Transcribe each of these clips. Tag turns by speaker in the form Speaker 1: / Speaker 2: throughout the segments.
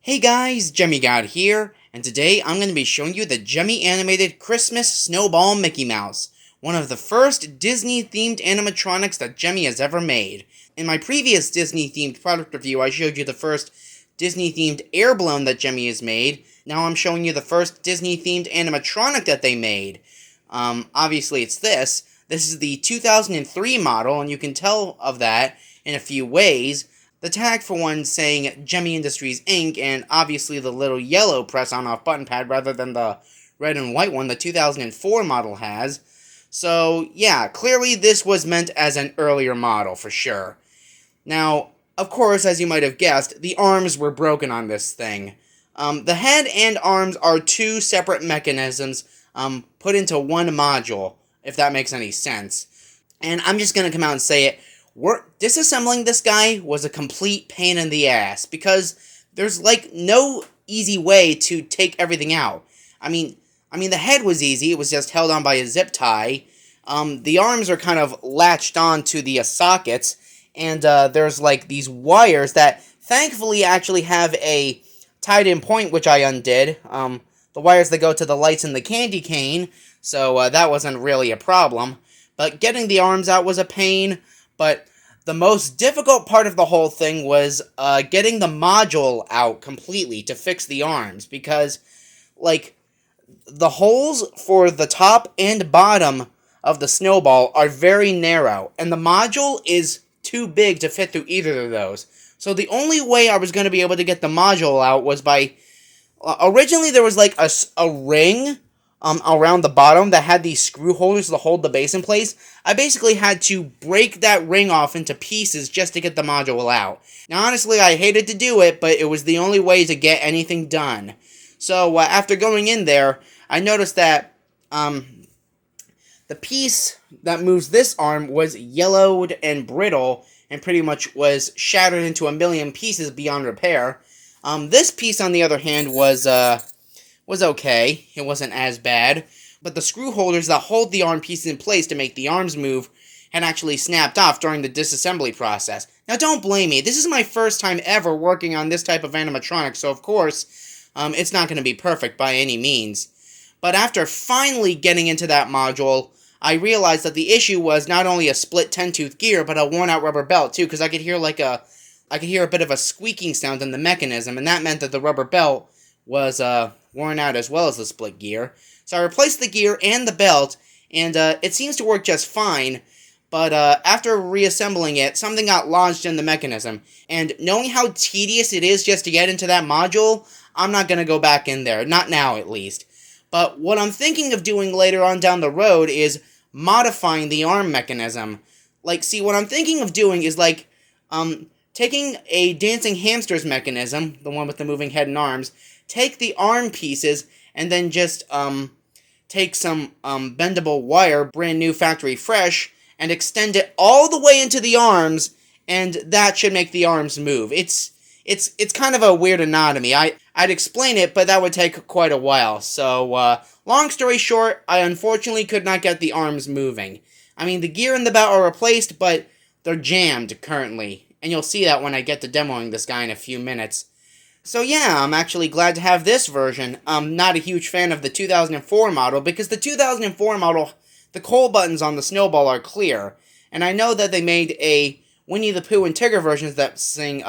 Speaker 1: Hey guys, Gemmy here, and today I'm going to be showing you the Gemmy animated Christmas Snowball Mickey Mouse, one of the first Disney-themed animatronics that Gemmy has ever made. In my previous Disney-themed product review, I showed you the first Disney-themed air balloon that Gemmy has made. Now I'm showing you the first Disney-themed animatronic that they made. Obviously it's this. This is the 2003 model, and you can tell of that in a few ways. The tag for one saying Gemmy Industries Inc. and obviously the little yellow press-on-off button pad rather than the red and white one the 2004 model has. So yeah, clearly this was meant as an earlier model for sure. Now, of course, as you might have guessed, the arms were broken on this thing. The head and arms are two separate mechanisms put into one module, if that makes any sense. And I'm just going to come out and say it. Disassembling this guy was a complete pain in the ass, because there's, like, no easy way to take everything out. I mean, the head was easy, it was just held on by a zip tie. The arms are kind of latched on to the sockets, and there's, like, these wires that thankfully actually have a tied-in point, which I undid. The wires that go to the lights in the candy cane, so that wasn't really a problem. But getting the arms out was a pain. But the most difficult part of the whole thing was getting the module out completely to fix the arms, because, like, the holes for the top and bottom of the snowball are very narrow, and the module is too big to fit through either of those. So the only way I was going to be able to get the module out was by... originally there was, like, a ring around the bottom that had these screw holders to hold the base in place. I basically had to break that ring off into pieces just to get the module out. Now, honestly, I hated to do it, but it was the only way to get anything done. So, after going in there, I noticed that, the piece that moves this arm was yellowed and brittle, and pretty much was shattered into a million pieces beyond repair. This piece, on the other hand, was okay. It wasn't as bad. But the screw holders that hold the arm pieces in place to make the arms move had actually snapped off during the disassembly process. Now, don't blame me. This is my first time ever working on this type of animatronic, so of course, it's not going to be perfect by any means. But after finally getting into that module, I realized that the issue was not only a split 10-tooth gear, but a worn-out rubber belt, too, because I could hear a bit of a squeaking sound in the mechanism, and that meant that the rubber belt was, worn out as well as the split gear. So I replaced the gear and the belt, and it seems to work just fine, but after reassembling it, something got lodged in the mechanism, and knowing how tedious it is just to get into that module, I'm not going to go back in there, not now at least. But what I'm thinking of doing later on down the road is modifying the arm mechanism. Like, see, what I'm thinking of doing is, like, taking a dancing hamster's mechanism, the one with the moving head and arms, take the arm pieces, and then just, take some, bendable wire, brand new factory fresh, and extend it all the way into the arms, and that should make the arms move. It's kind of a weird anatomy. I'd explain it, but that would take quite a while. So, long story short, I unfortunately could not get the arms moving. I mean, the gear and the belt are replaced, but they're jammed currently, and you'll see that when I get to demoing this guy in a few minutes. So yeah, I'm actually glad to have this version. I'm not a huge fan of the 2004 model, because the 2004 model, the coal buttons on the snowball are clear. And I know that they made a Winnie the Pooh and Tigger versions that sing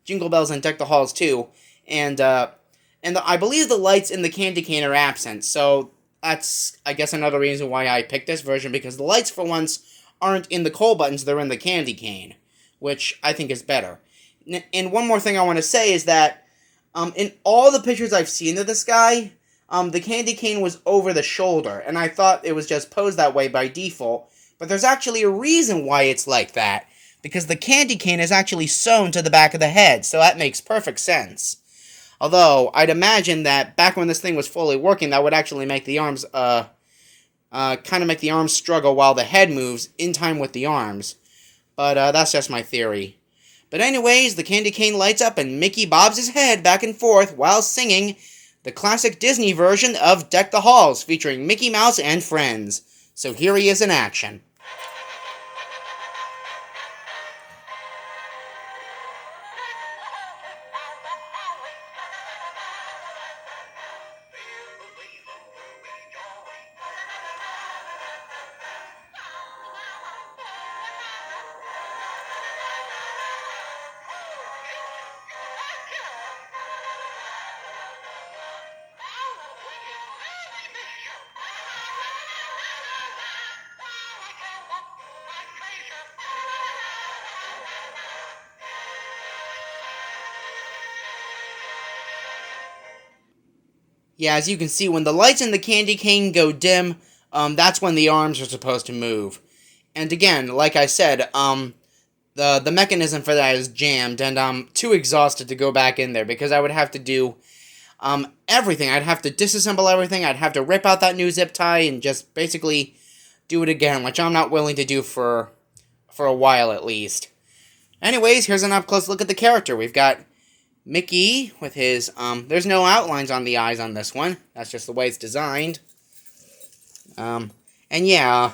Speaker 1: Jingle Bells and Deck the Halls too. And I believe the lights in the candy cane are absent, so that's, I guess, another reason why I picked this version, because the lights, for once, aren't in the coal buttons, they're in the candy cane, which I think is better. And one more thing I want to say is that in all the pictures I've seen of this guy, the candy cane was over the shoulder, and I thought it was just posed that way by default, but there's actually a reason why it's like that, because the candy cane is actually sewn to the back of the head, so that makes perfect sense. Although, I'd imagine that back when this thing was fully working, that would actually make the arms, kind of make the arms struggle while the head moves in time with the arms. But, that's just my theory. But anyways, the candy cane lights up and Mickey bobs his head back and forth while singing the classic Disney version of Deck the Halls, featuring Mickey Mouse and friends. So here he is in action. Yeah, as you can see, when the lights in the candy cane go dim, that's when the arms are supposed to move. And again, like I said, the mechanism for that is jammed, and I'm too exhausted to go back in there, because I would have to do, everything. I'd have to disassemble everything, I'd have to rip out that new zip tie, and just basically do it again, which I'm not willing to do for a while at least. Anyways, here's an up-close look at the character. We've got Micky with his, there's no outlines on the eyes on this one. That's just the way it's designed. And yeah,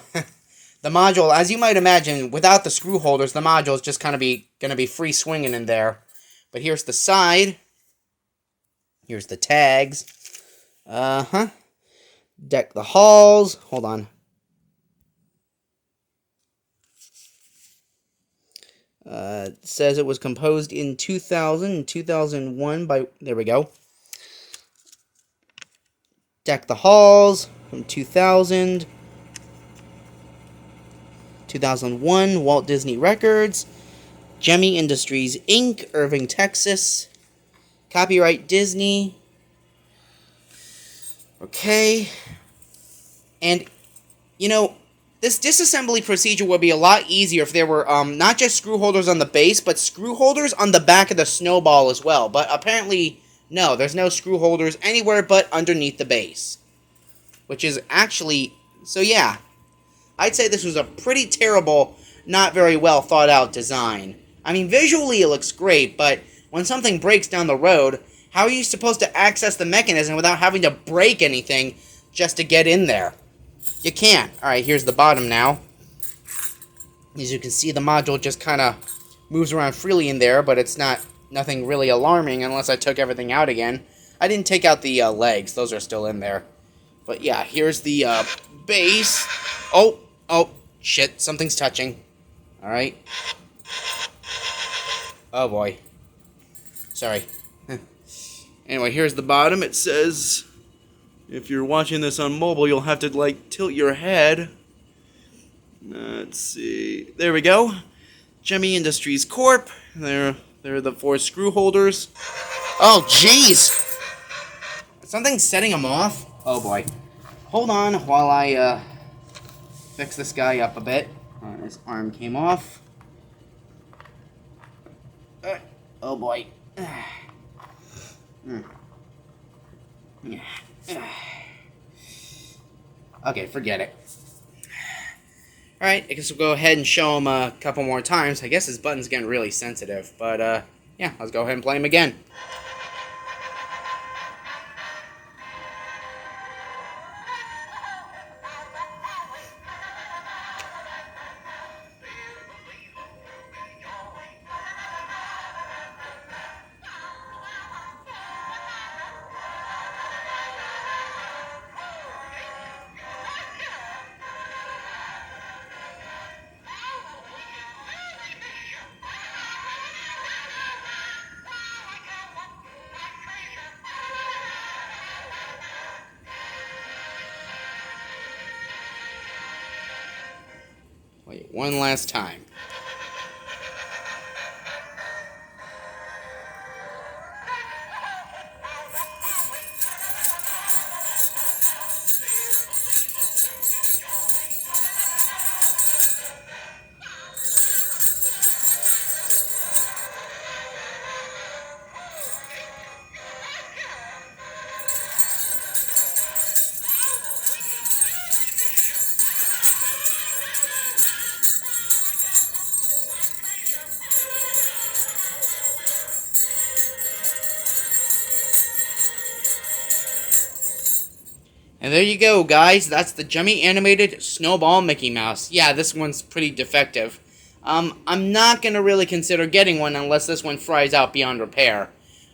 Speaker 1: the module, as you might imagine, without the screw holders, the module is just kind of gonna be free swinging in there. But here's the side. Here's the tags. Deck the halls. Hold on. It says it was composed in 2000 and 2001 by... There we go. Deck the Halls from 2000. 2001, Walt Disney Records. Gemmy Industries, Inc., Irving, Texas. Copyright Disney. Okay. And, you know... This disassembly procedure would be a lot easier if there were, not just screw holders on the base, but screw holders on the back of the snowball as well. But apparently, no, there's no screw holders anywhere but underneath the base. Which is actually, so yeah. I'd say this was a pretty terrible, not very well thought out design. I mean, visually it looks great, but when something breaks down the road, how are you supposed to access the mechanism without having to break anything just to get in there? You can't. Alright, here's the bottom now. As you can see, the module just kind of moves around freely in there, but it's nothing really alarming unless I took everything out again. I didn't take out the legs. Those are still in there. But yeah, here's the base. Oh, shit, something's touching. Alright. Oh boy. Sorry. Anyway, here's the bottom. It says... If you're watching this on mobile, you'll have to, like, tilt your head. Let's see. There we go. Gemmy Industries Corp. They're the 4 screw holders. Oh, jeez! Something's setting them off? Oh, boy. Hold on while I, fix this guy up a bit. His arm came off. Oh, boy. Okay, forget it. Alright, I guess we'll go ahead and show him a couple more times. I guess his button's getting really sensitive, but, yeah, let's go ahead and play him again. Wait, one last time. And there you go, guys. That's the Gemmy animated Snowball Mickey Mouse. Yeah, this one's pretty defective. I'm not going to really consider getting one unless this one fries out beyond repair.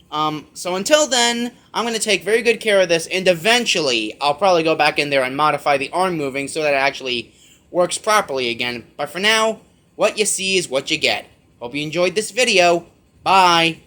Speaker 1: So until then, I'm going to take very good care of this, and eventually, I'll probably go back in there and modify the arm moving so that it actually works properly again. But for now, what you see is what you get. Hope you enjoyed this video. Bye!